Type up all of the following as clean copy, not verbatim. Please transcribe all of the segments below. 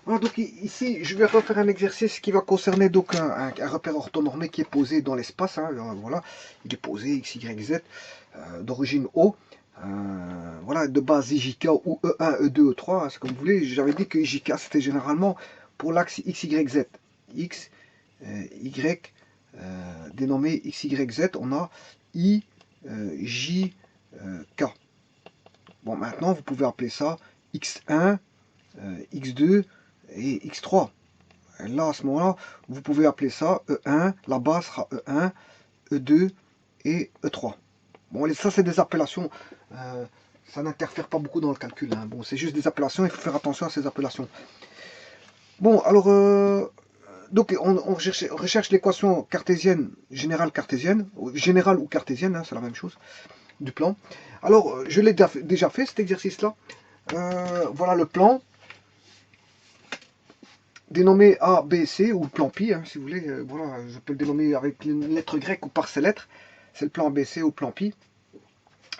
Voilà, donc ici, je vais refaire un exercice qui va concerner donc un repère orthonormé qui est posé dans l'espace. Hein, voilà, il est posé x, y, z d'origine O. Voilà, de base IJK ou E1, E2, E3, hein, c'est comme vous voulez. J'avais dit que IJK c'était généralement pour l'axe X, Y, Z. X, Y, dénommé X, Y, Z, on a I, J, K. Bon, maintenant, vous pouvez appeler ça X1, X2 et X3. Là, à ce moment-là, vous pouvez appeler ça E1, la base sera E1, E2 et E3. Bon, ça, c'est des appellations. Ça n'interfère pas beaucoup dans le calcul. Hein. Bon, c'est juste des appellations, il faut faire attention à ces appellations. Bon, alors, donc on recherche l'équation cartésienne, générale ou cartésienne, hein, c'est la même chose, du plan. Alors, je l'ai déjà fait, cet exercice-là. Voilà le plan, dénommé A, B, C, ou le plan pi, hein, si vous voulez. Voilà, je peux le dénommer avec une lettre grecque ou par ces lettres. C'est le plan ABC ou plan pi.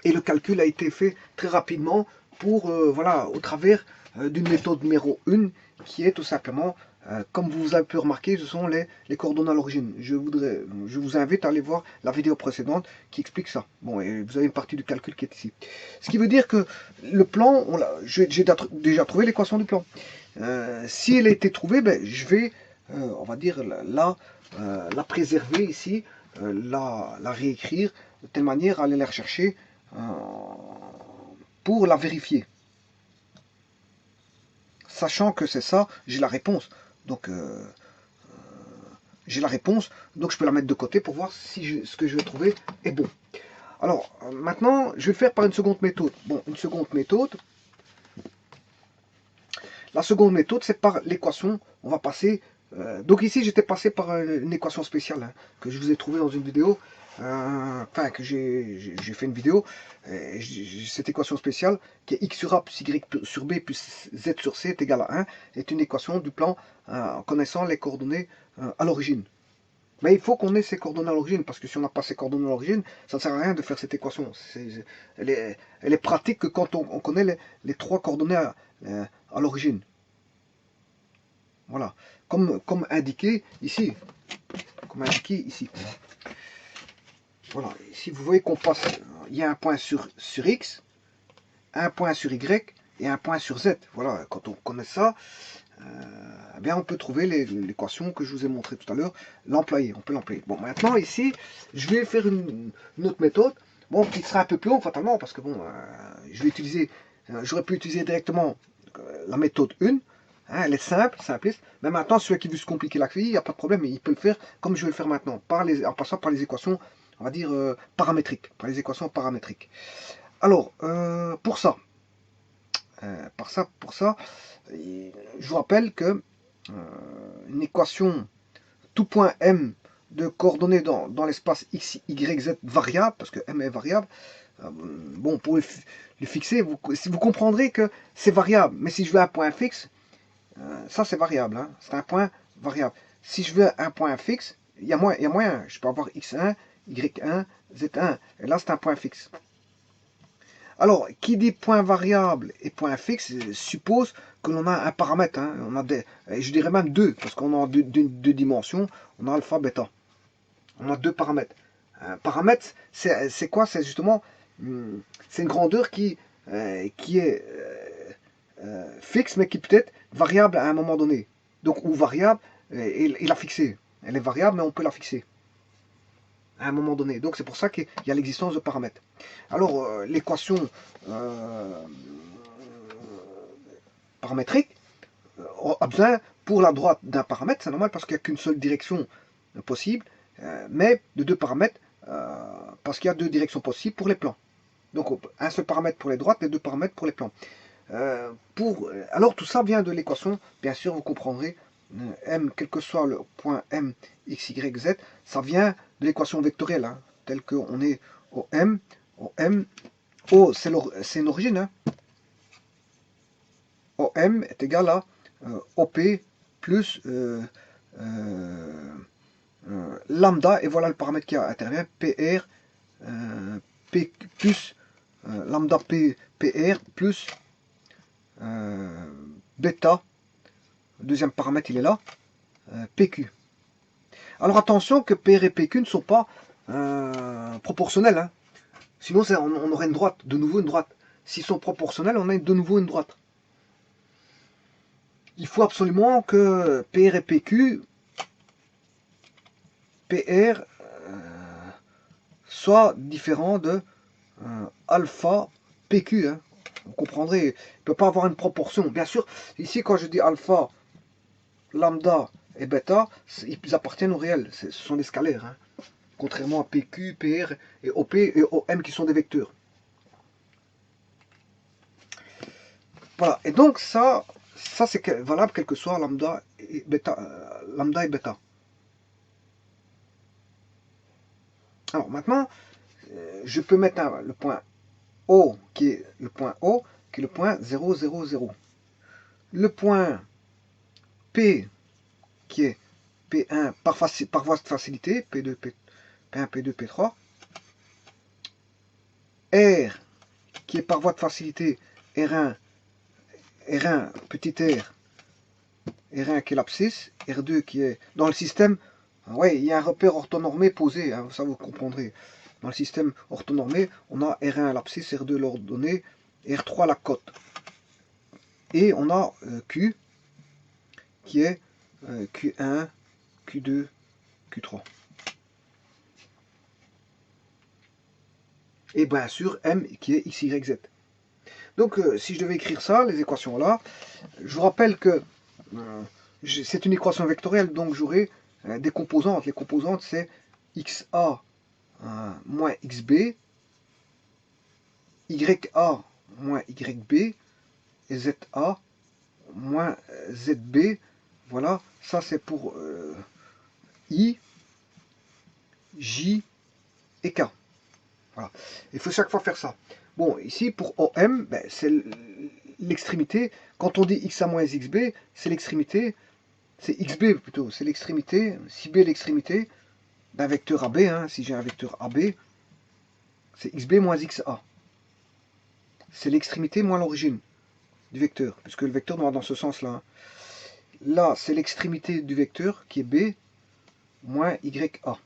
Et le calcul a été fait très rapidement pour, voilà, au travers d'une méthode numéro 1 qui est tout simplement, comme vous avez pu remarquer, ce sont les coordonnées à l'origine. Je vous invite à aller voir la vidéo précédente qui explique ça. Bon, et vous avez une partie du calcul qui est ici. Ce qui veut dire que le plan, j'ai déjà trouvé l'équation du plan. Si elle a été trouvée, ben, je vais, on va dire, la préserver ici, la réécrire de telle manière à aller la rechercher pour la vérifier. Sachant que c'est ça, j'ai la réponse. Donc, j'ai la réponse, donc je peux la mettre de côté pour voir si ce que je vais trouver est bon. Alors, maintenant, je vais le faire par une seconde méthode. Bon, une seconde méthode. La seconde méthode, c'est par l'équation. On va passer. Donc ici, j'étais passé par une équation spéciale hein, que je vous ai trouvée dans une vidéo. Enfin, que j'ai fait une vidéo. Cette équation spéciale, qui est x sur a plus y sur b plus z sur c est égal à 1, est une équation du plan en connaissant les coordonnées à l'origine. Mais il faut qu'on ait ces coordonnées à l'origine, parce que si on n'a pas ces coordonnées à l'origine, ça ne sert à rien de faire cette équation. Elle est pratique que quand on connaît les trois coordonnées à l'origine. Voilà. Comme indiqué ici. Comme indiqué ici. Voilà. Ici, vous voyez qu'on passe. Il y a un point sur X, un point sur Y et un point sur Z. Voilà. Quand on connaît ça, eh bien, on peut trouver l'équation que je vous ai montré tout à l'heure, l'employer. On peut l'employer. Bon, maintenant, ici, je vais faire une autre méthode. Bon, qui sera un peu plus long, fatalement, parce que bon, je vais utiliser. J'aurais pu utiliser directement la méthode 1. Hein, elle est simple, simpliste. Mais maintenant, celui qui veut se compliquer la vie, il n'y a pas de problème, il peut le faire comme je vais le faire maintenant, en passant par les équations, on va dire, paramétriques. Par les équations paramétriques. Alors, pour ça, je vous rappelle que une équation tout point M de coordonnées dans l'espace x, y, z variable, parce que M est variable, bon, pour le fixer, vous comprendrez que c'est variable. Mais si je veux un point fixe, ça c'est variable, hein, c'est un point variable. Si je veux un point fixe, il y a moyen, je peux avoir x1, y1, z1, et là c'est un point fixe. Alors, qui dit point variable et point fixe suppose que l'on a un paramètre. Hein, on a je dirais même deux, parce qu'on a deux dimensions. On a alpha, bêta. On a deux paramètres. Un paramètre, c'est quoi? C'est justement c'est une grandeur qui est fixe, mais qui peut être variable à un moment donné. Donc, ou variable, et la fixer. Elle est variable, mais on peut la fixer à un moment donné. Donc c'est pour ça qu'il y a l'existence de paramètres. Alors l'équation paramétrique a besoin pour la droite d'un paramètre, c'est normal parce qu'il n'y a qu'une seule direction possible, mais de deux paramètres parce qu'il y a deux directions possibles pour les plans. Donc un seul paramètre pour les droites et deux paramètres pour les plans. Alors tout ça vient de l'équation, bien sûr vous comprendrez, m, quel que soit le point m, x, y, z, ça vient de l'équation vectorielle, hein, telle qu'on est au m, O c'est une origine, hein, OM est égal à OP plus lambda, et voilà le paramètre qui intervient, PR, P plus lambda PR plus bêta Le deuxième paramètre, il est là. PQ. Alors attention que PR et PQ ne sont pas proportionnels. Hein. Sinon, on aurait une droite, de nouveau une droite. S'ils sont proportionnels, on a de nouveau une droite. Il faut absolument que PR et PQ, PR soit différent de alpha PQ. Hein. Vous comprendrez, il ne peut pas avoir une proportion. Bien sûr, ici quand je dis alpha, lambda et bêta, ils appartiennent au réel. Ce sont des scalaires. Hein. Contrairement à PQ, PR et OP et OM qui sont des vecteurs. Voilà, et donc ça c'est valable quel que soit lambda et bêta. Alors maintenant, je peux mettre le point O qui est le point O, qui est le point 0, 0, 0. Le point P qui est P1 par voie de facilité, P2, P1, P2, P3. R qui est par voie de facilité, R1, petit r, R1 qui est l'abscisse, R2 qui est dans le système. Oui, il y a un repère orthonormé posé, hein, ça vous comprendrez. Dans le système orthonormé, on a R1 l'abscisse, R2 l'ordonnée, R3 la cote. Et on a Q qui est Q1, Q2, Q3. Et bien sûr M qui est X, Y, Z. Donc si je devais écrire ça, les équations là, je vous rappelle que c'est une équation vectorielle, donc j'aurai des composantes. Les composantes c'est XA moins XB, YA moins YB et ZA moins ZB. Voilà, ça c'est pour I, J et K. Voilà. Il faut chaque fois faire ça. Bon, ici pour OM, ben, c'est l'extrémité. Quand on dit XA moins XB, c'est l'extrémité. C'est XB plutôt, c'est l'extrémité. Si B est l'extrémité d'un vecteur AB, hein, si j'ai un vecteur AB, c'est XB moins XA. C'est l'extrémité moins l'origine du vecteur, puisque le vecteur doit dans ce sens-là. Hein. Là, c'est l'extrémité du vecteur qui est B moins YA.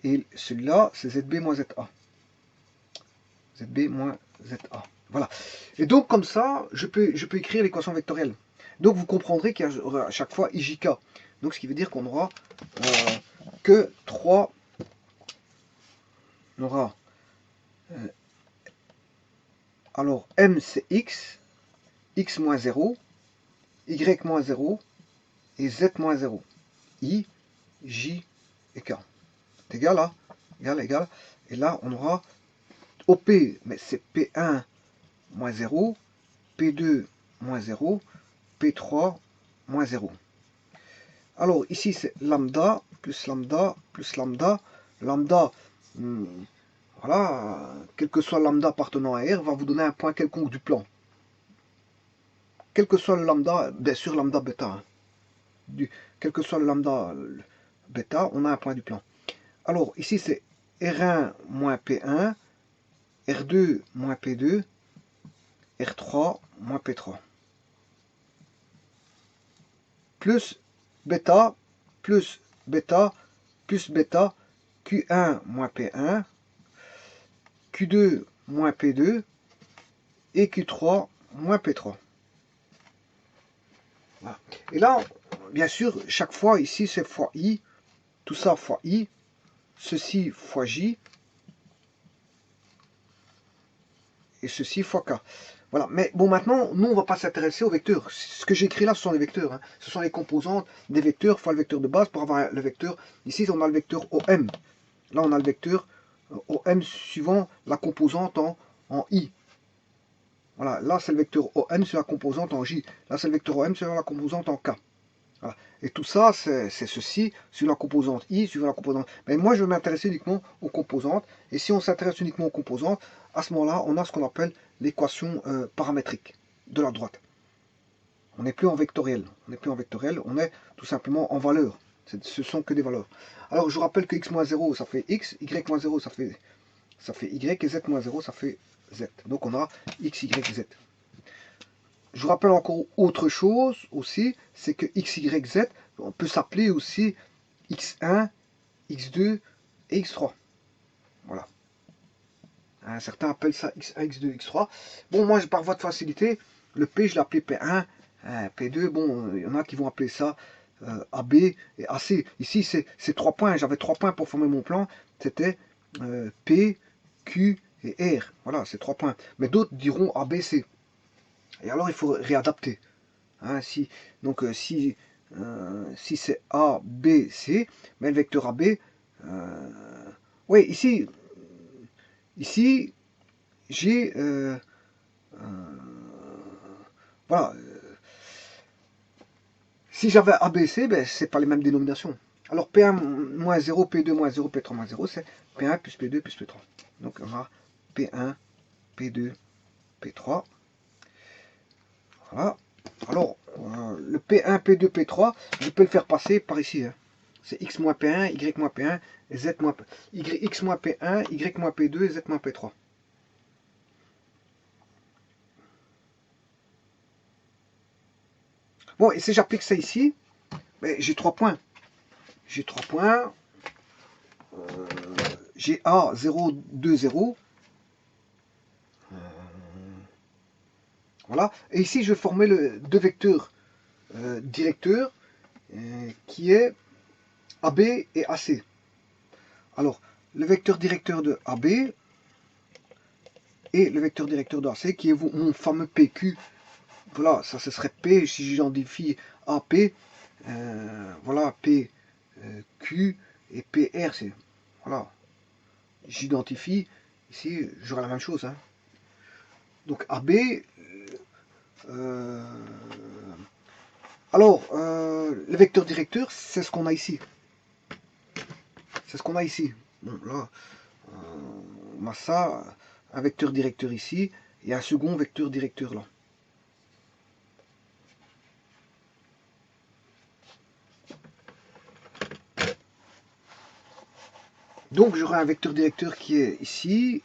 Et celui-là, c'est ZB moins ZA. ZB moins ZA. Voilà. Et donc, comme ça, je peux écrire l'équation vectorielle. Donc, vous comprendrez qu'il y aura à chaque fois IJK. Donc, ce qui veut dire qu'on aura que 3. On aura. Alors, M, c'est X. X moins 0. Y moins 0. Et Z moins 0. I, J et K. C'est égal là. Égal, égal. Et là, on aura OP, mais c'est P1 moins 0, P2 moins 0, P3 moins 0. Alors ici c'est lambda plus lambda plus lambda. Lambda, voilà, quel que soit lambda appartenant à R, va vous donner un point quelconque du plan. Quel que soit le lambda, bien sûr lambda bêta. Hein. Quel que soit le lambda bêta, on a un point du plan. Alors ici c'est R1 moins P1, R2 moins P2, R3 moins P3. Plus bêta, plus bêta, plus bêta, Q1 moins P1, Q2 moins P2 et Q3 moins P3. Voilà. Et là, bien sûr, chaque fois ici c'est fois I, tout ça fois I, ceci fois J, et ceci fois K. Voilà, mais bon maintenant, nous on va pas s'intéresser aux vecteurs. Ce que j'ai écrit là, ce sont les vecteurs. Hein. Ce sont les composantes des vecteurs fois le vecteur de base pour avoir le vecteur. Ici, on a le vecteur OM. Là, on a le vecteur OM suivant la composante en I. Voilà, là c'est le vecteur OM sur la composante en J. Là c'est le vecteur OM sur la composante en K. Voilà. Et tout ça, c'est ceci sur la composante I, sur la composante. Mais moi, je vais m'intéresser uniquement aux composantes. Et si on s'intéresse uniquement aux composantes, à ce moment-là, on a ce qu'on appelle l'équation paramétrique de la droite. On n'est plus en vectoriel. On n'est plus en vectoriel, on est tout simplement en valeur. Ce sont que des valeurs. Alors, je vous rappelle que x-0, ça fait x, y-0, ça fait y, et z-0, ça fait z. Donc, on a x, y, z. je vous rappelle encore autre chose aussi, c'est que x, y, z, on peut s'appeler aussi x1, x2 et x3. Voilà. Certains appellent ça x1, x2, x3. Bon, moi, par voie de facilité, le P, je l'ai appelé P1, P2. Bon, il y en a qui vont appeler ça AB et AC. Ici, c'est 3 points. J'avais 3 points pour former mon plan. C'était P, Q et R. Voilà, c'est 3 points. Mais d'autres diront AB, C. Et alors, il faut réadapter. Hein, donc, si c'est A, B, C, mais le vecteur AB, oui, ici j'ai voilà, si j'avais ABC, ben, c'est pas les mêmes dénominations. Alors P1 moins 0, P2 moins 0, P3 moins 0, c'est P1 plus P2 plus P3. Donc on a P1, P2, P3. Voilà. Alors, le P1, P2, P3, je peux le faire passer par ici. Hein. C'est X moins P1, Y moins P1, et Z moins X moins P1, Y moins P2, et Z moins P3. Bon, et si j'applique ça ici, ben, j'ai 3 points. J'ai 3 points. J'ai A, 0, 2, 0. Voilà. Et ici, je vais former deux vecteurs directeurs qui est AB et AC. Alors, le vecteur directeur de AB et le vecteur directeur de AC qui est mon fameux PQ. Voilà, ça ce serait P si j'identifie AP. Voilà, P, Q et PR. Voilà, j'identifie. Ici, j'aurai la même chose. Hein. Donc AB. Alors, le vecteur directeur, c'est ce qu'on a ici. C'est ce qu'on a ici. Bon, là, on a ça, un vecteur directeur ici, et un second vecteur directeur là. Donc j'aurai un vecteur directeur qui est ici,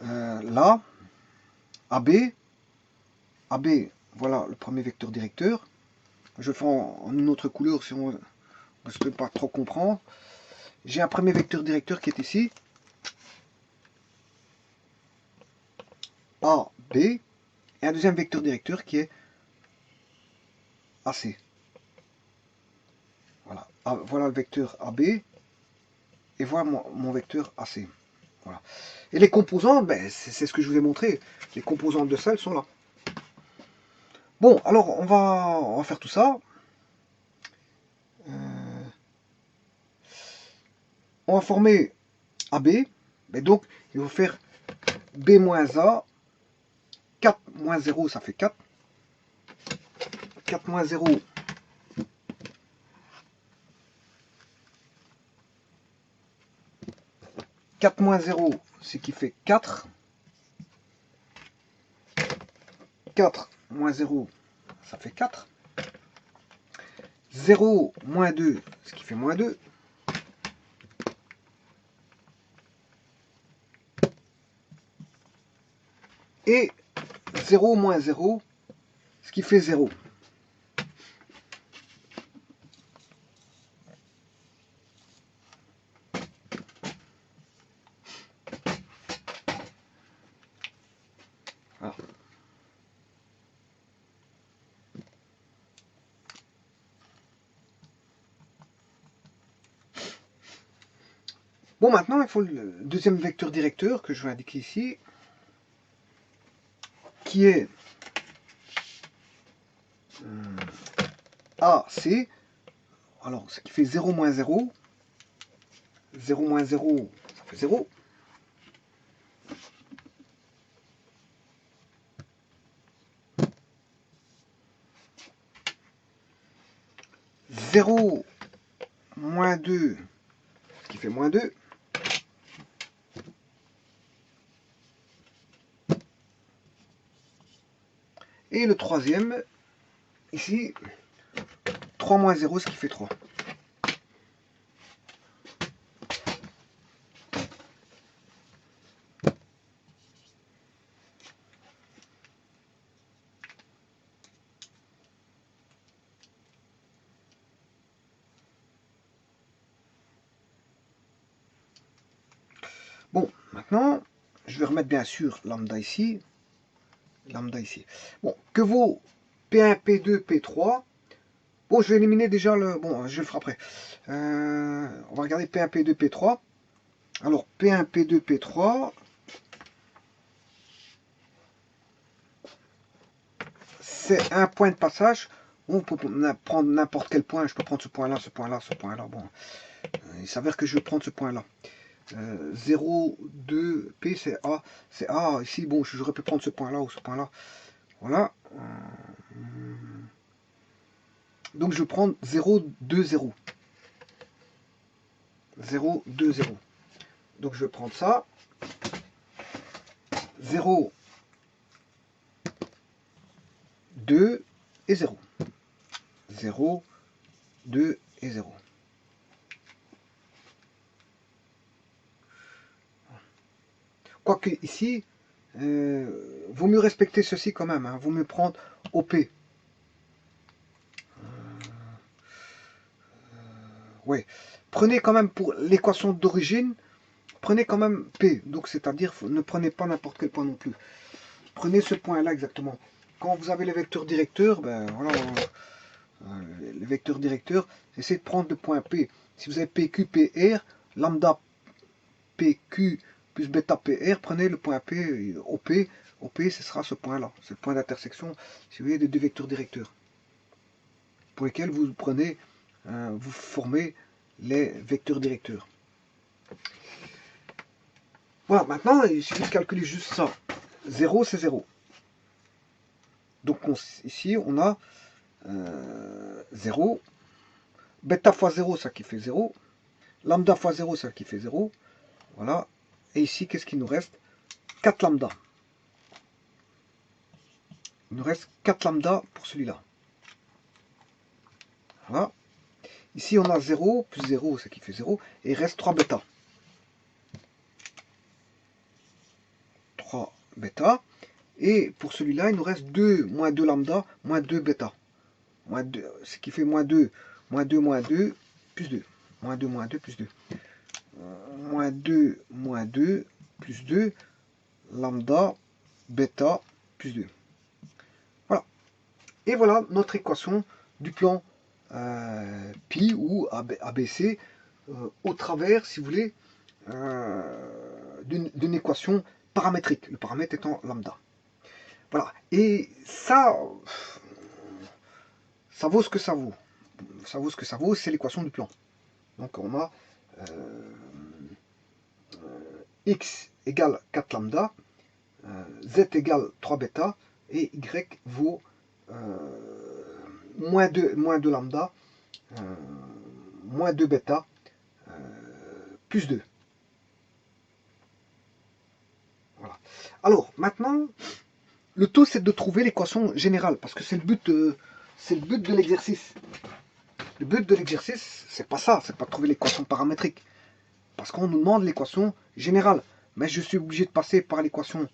là, AB. AB, voilà le premier vecteur directeur. Je le fais en une autre couleur si on ne peut pas trop comprendre. J'ai un premier vecteur directeur qui est ici. A, B. Et un deuxième vecteur directeur qui est AC. Voilà, voilà le vecteur AB. Et voilà mon vecteur AC. Voilà. Et les composants, ben, c'est ce que je vous ai montré. Les composantes de ça, elles sont là. Bon, alors on va faire tout ça. On va former AB. Mais donc, il faut faire B moins A. 4 moins 0, ça fait 4. 4 moins 0. Moins 0, ce qui fait 4. 4 moins 0, ça fait 4. 0 moins 2, ce qui fait moins 2. Et 0 moins 0, ce qui fait 0. Voilà. Bon, maintenant, il faut le deuxième vecteur directeur que je vais indiquer ici, qui est AC. Alors, ce qui fait 0 moins 0. 0 moins 0, ça fait 0. 0 moins 2, ce qui fait moins 2. Et le troisième, ici, 3 moins 0, ce qui fait 3. Maintenant, je vais remettre bien sûr lambda ici. Lambda ici. Bon, que vaut P1, P2, P3? Bon, je vais éliminer déjà le... Bon, je le ferai après. On va regarder P1, P2, P3. Alors, P1, P2, P3... c'est un point de passage. On peut prendre n'importe quel point. Je peux prendre ce point-là, ce point-là, ce point-là. Bon, il s'avère que je vais prendre ce point-là. 0, 2, P, c'est A. C'est A. Ici, bon, j'aurais pu prendre ce point-là ou ce point-là. Voilà. Donc, je vais prendre 0, 2, 0. 0, 2, 0. Donc, je vais prendre ça. 0, 2 et 0. 0, 2 et 0. Quoique ici, vaut mieux respecter ceci quand même. Hein. Vaut mieux prendre OP. Oui. Prenez quand même pour l'équation d'origine, prenez quand même P. Donc c'est-à-dire, ne prenez pas n'importe quel point non plus. Prenez ce point-là exactement. Quand vous avez les vecteurs directeurs, ben voilà, les vecteurs directeurs, essayez de prendre le point P. Si vous avez PQ, PR, lambda PQ plus bêta PR, prenez le point P, OP. OP, ce sera ce point-là. C'est le point d'intersection, si vous voulez, des deux vecteurs directeurs. Pour lesquels vous prenez, vous formez les vecteurs directeurs. Voilà, maintenant, il suffit de calculer juste ça. 0, c'est 0. Donc ici, on a 0. Bêta fois 0, ça qui fait 0. Lambda fois 0, ça qui fait 0. Voilà. Et ici, qu'est-ce qu'il nous reste? 4 lambda. Il nous reste 4 lambda pour celui-là. Voilà. Ici, on a 0 plus 0, ça qui fait 0. Et il reste 3 bêta. 3 bêta. Et pour celui-là, il nous reste 2 moins 2 lambda moins 2 bêta. Moins 2, ce qui fait moins 2, moins 2, moins 2, plus 2. Moins 2, moins 2, plus 2. Moins 2, plus 2, lambda, bêta, plus 2. Voilà. Et voilà notre équation du plan pi ou ABC au travers, si vous voulez, d'une équation paramétrique. Le paramètre étant lambda. Voilà. Et ça vaut ce que ça vaut. Ça vaut ce que ça vaut, c'est l'équation du plan. Donc on a x égale 4 lambda, z égale 3 bêta, et y vaut moins 2 lambda, moins 2 bêta, plus 2. Voilà. Alors, maintenant, le tout, c'est de trouver l'équation générale, parce que c'est le but de l'exercice. Le but de l'exercice, c'est pas ça, c'est pas de trouver l'équation paramétrique. Parce qu'on nous demande l'équation générale. Mais je suis obligé de passer par l'équation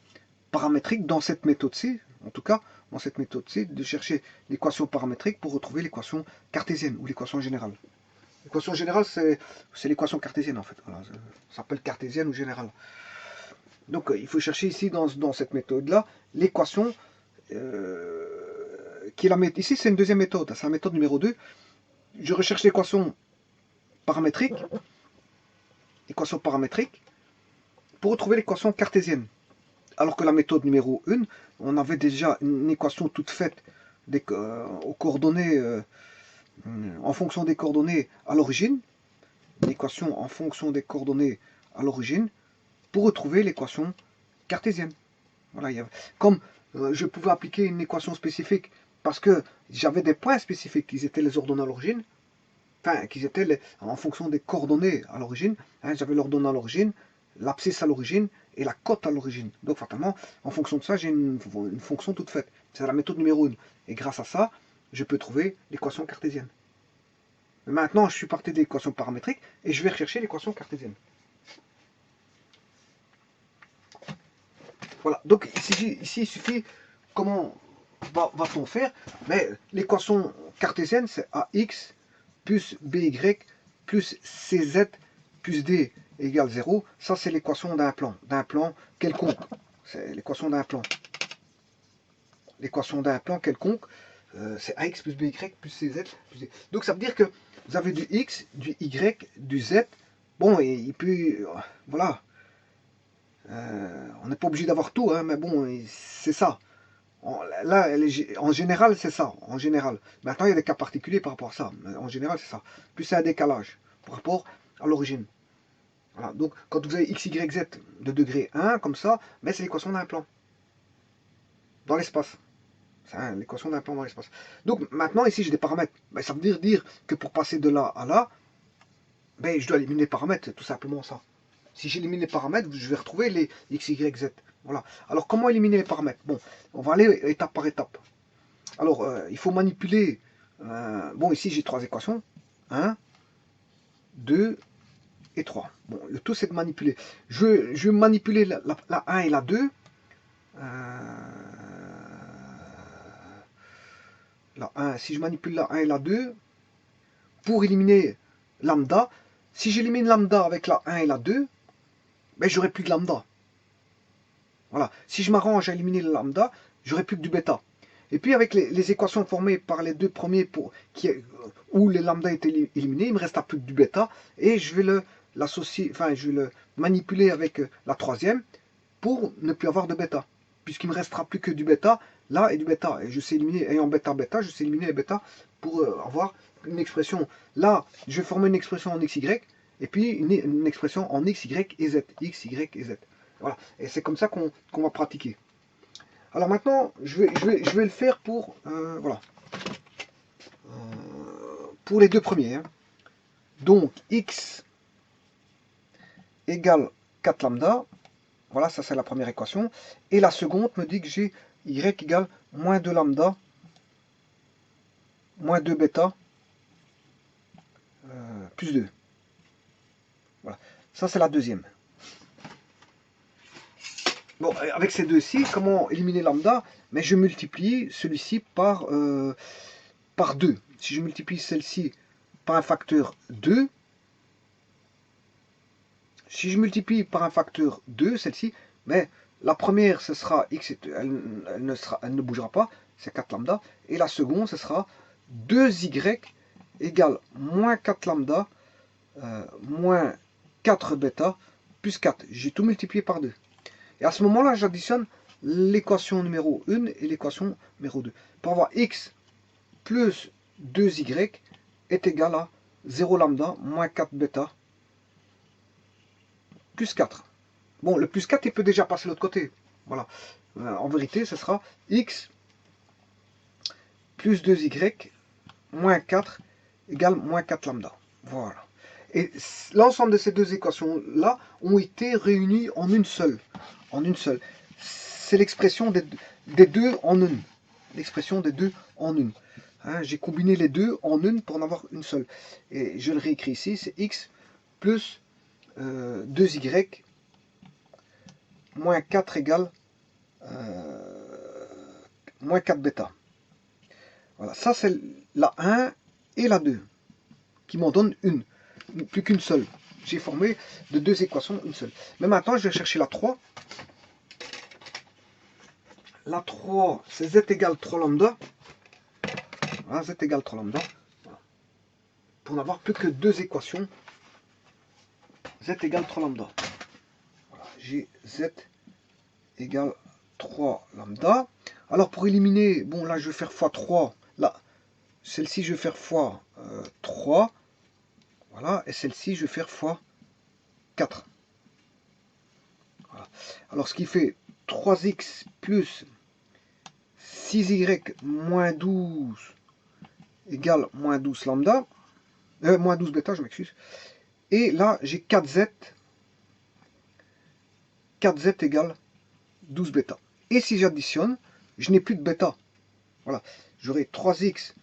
paramétrique dans cette méthode-ci, en tout cas, dans cette méthode-ci, de chercher l'équation paramétrique pour retrouver l'équation cartésienne ou l'équation générale. L'équation générale, c'est l'équation cartésienne en fait. Voilà, ça s'appelle cartésienne ou générale. Donc il faut chercher ici, dans cette méthode-là, l'équation qui est la méthode. Ici, c'est une deuxième méthode, c'est la méthode numéro 2. Je recherche l'équation paramétrique, pour retrouver l'équation cartésienne. Alors que la méthode numéro 1, on avait déjà une équation toute faite aux coordonnées, en fonction des coordonnées à l'origine. L'équation en fonction des coordonnées à l'origine pour retrouver l'équation cartésienne. Voilà, comme je pouvais appliquer une équation spécifique parce que j'avais des points spécifiques qui étaient les ordonnées à l'origine, enfin, qui étaient en fonction des coordonnées à l'origine. Hein, j'avais l'ordonnée à l'origine, l'abscisse à l'origine et la cote à l'origine. Donc, fatalement, en fonction de ça, j'ai une fonction toute faite. C'est la méthode numéro 1. Et grâce à ça, je peux trouver l'équation cartésienne. Mais maintenant, je suis parti de l'équation paramétrique et je vais rechercher l'équation cartésienne. Voilà. Donc, ici, il suffit, comment va-t-on faire? Mais l'équation cartésienne, c'est AX plus BY plus CZ plus D égale 0. Ça, c'est l'équation d'un plan quelconque. C'est l'équation d'un plan. L'équation d'un plan quelconque, c'est ax plus by plus cz plus z. Donc ça veut dire que vous avez du x, du y, du z. Bon, et il peut... voilà. On n'est pas obligé d'avoir tout, hein, mais bon, c'est ça. Là, en général, c'est ça. En général. Maintenant, il y a des cas particuliers par rapport à ça. Mais en général, c'est ça. Puis c'est un décalage par rapport à l'origine. Voilà. Donc, quand vous avez x, y, z de degré 1, comme ça, mais c'est l'équation d'un plan. Dans l'espace. C'est l'équation d'un plan dans l'espace. Donc, maintenant, ici, j'ai des paramètres. Ben, ça veut dire que pour passer de là à là, ben, je dois éliminer les paramètres. C'est tout simplement ça. Si j'élimine les paramètres, je vais retrouver les x, y, z. Voilà. Alors, comment éliminer les paramètres? Bon, on va aller étape par étape. Alors, il faut manipuler... bon, ici, j'ai 3 équations. 1, 2 et 3. Bon, le tout, c'est de manipuler. Je vais manipuler la 1 et la 2. La 1, si je manipule la 1 et la 2, pour éliminer lambda, si j'élimine lambda avec la 1 et la 2, ben, j'aurai plus de lambda. Voilà. Si je m'arrange à éliminer le lambda, j'aurai plus que du bêta. Et puis avec les équations formées par les deux premiers où les lambda étaient éliminés, il me restera plus que du bêta. Et je vais l'associer, enfin je vais le manipuler avec la troisième pour ne plus avoir de bêta. Puisqu'il me restera plus que du bêta, là, et du bêta. Et je sais éliminer, ayant bêta, bêta, je sais éliminer les bêta pour avoir une expression. Là, je vais former une expression en xy, et puis une expression en xy et z. X, y et z. Voilà. Et c'est comme ça qu'on va pratiquer. Alors maintenant, je vais le faire pour, voilà, pour les deux premiers. Hein. Donc, x égale 4 lambda. Voilà, ça c'est la première équation. Et la seconde me dit que j'ai y égale moins 2 lambda, moins 2 bêta, plus 2. Voilà, ça c'est la deuxième. Bon, avec ces deux-ci, comment éliminer lambda? Mais je multiplie celui-ci par 2. Si je multiplie celle-ci par un facteur 2, si je multiplie par un facteur 2, celle-ci, mais la première, ce sera x, elle ne bougera pas, c'est 4 lambda. Et la seconde, ce sera 2y égale moins 4 lambda, moins 4 bêta, plus 4. J'ai tout multiplié par 2. Et à ce moment-là, j'additionne l'équation numéro 1 et l'équation numéro 2. Pour avoir x plus 2y est égal à 0 lambda moins 4 bêta plus 4. Bon, le plus 4, il peut déjà passer de l'autre côté. Voilà. En vérité, ce sera x plus 2y moins 4 égale moins 4 lambda. Voilà. Et l'ensemble de ces deux équations-là ont été réunies en une seule. En une seule. C'est l'expression des deux en une. L'expression des deux en une. Hein, j'ai combiné les deux en une pour en avoir une seule. Et je le réécris ici, c'est x plus 2y moins 4 égale moins 4 bêta. Voilà, ça c'est la 1 et la 2 qui m'en donnent une, plus qu'une seule. J'ai formé de deux équations une seule. Mais maintenant je vais chercher la 3. La 3, c'est z égale 3 lambda. Voilà, z égale 3 lambda. Voilà. Pour n'avoir plus que deux équations, z égale 3 lambda. Voilà, j'ai z égale 3 lambda. Alors pour éliminer, bon là je vais faire x3. Là, celle-ci je vais faire x 3. Voilà, et celle-ci je vais faire x 4. Voilà. Alors ce qui fait 3x plus 6y moins 12 égale moins 12 lambda. Moins 12 bêta, je m'excuse. Et là, j'ai 4z. 4z égale 12 bêta. Et si j'additionne, je n'ai plus de bêta. Voilà. J'aurai 3x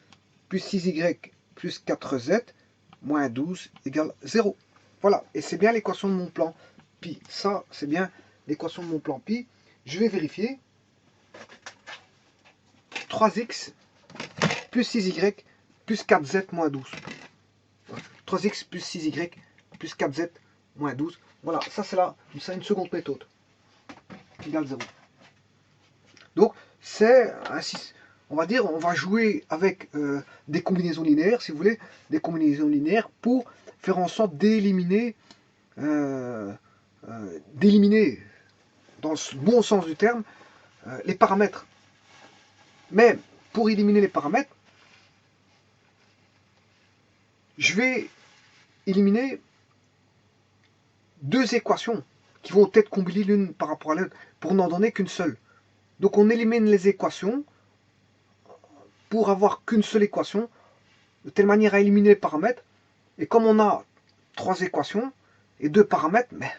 plus 6y plus 4z moins 12 égale 0. Voilà. Et c'est bien l'équation de mon plan pi. Ça, c'est bien l'équation de mon plan pi. Je vais vérifier. 3x plus 6y plus 4z moins 12. 3x plus 6y plus 4z moins 12. Voilà, ça c'est une seconde méthode. Égale 0. Donc, c'est on va dire, on va jouer avec des combinaisons linéaires, si vous voulez, des combinaisons linéaires pour faire en sorte d'éliminer, dans le bon sens du terme, les paramètres. Mais pour éliminer les paramètres, je vais éliminer deux équations qui vont être combinées l'une par rapport à l'autre pour n'en donner qu'une seule. Donc on élimine les équations pour avoir qu'une seule équation, de telle manière à éliminer les paramètres. Et comme on a trois équations et deux paramètres, mais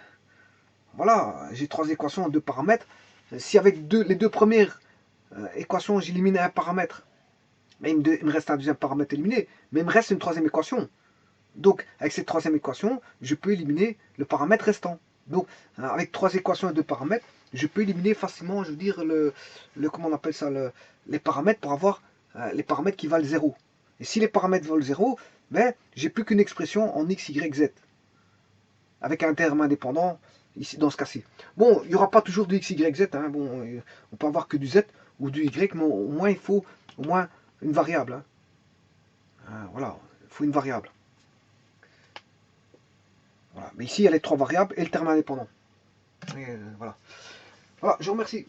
voilà, j'ai trois équations et deux paramètres. Si avec les deux premières équations, j'élimine un paramètre, mais il me reste un deuxième paramètre éliminé, mais il me reste une troisième équation. Donc, avec cette troisième équation, je peux éliminer le paramètre restant. Donc, avec trois équations et deux paramètres, je peux éliminer facilement, je veux dire, comment on appelle ça, les paramètres pour avoir les paramètres qui valent 0. Et si les paramètres valent 0, ben, j'ai plus qu'une expression en x, y, z. Avec un terme indépendant, ici, dans ce cas-ci. Bon, il n'y aura pas toujours du x, y, z. Hein. Bon, on peut avoir que du z ou du y, mais au moins, il faut au moins une variable. Hein. Voilà, il faut une variable. Voilà. Mais ici, il y a les trois variables et le terme indépendant. Et voilà. Voilà, je vous remercie.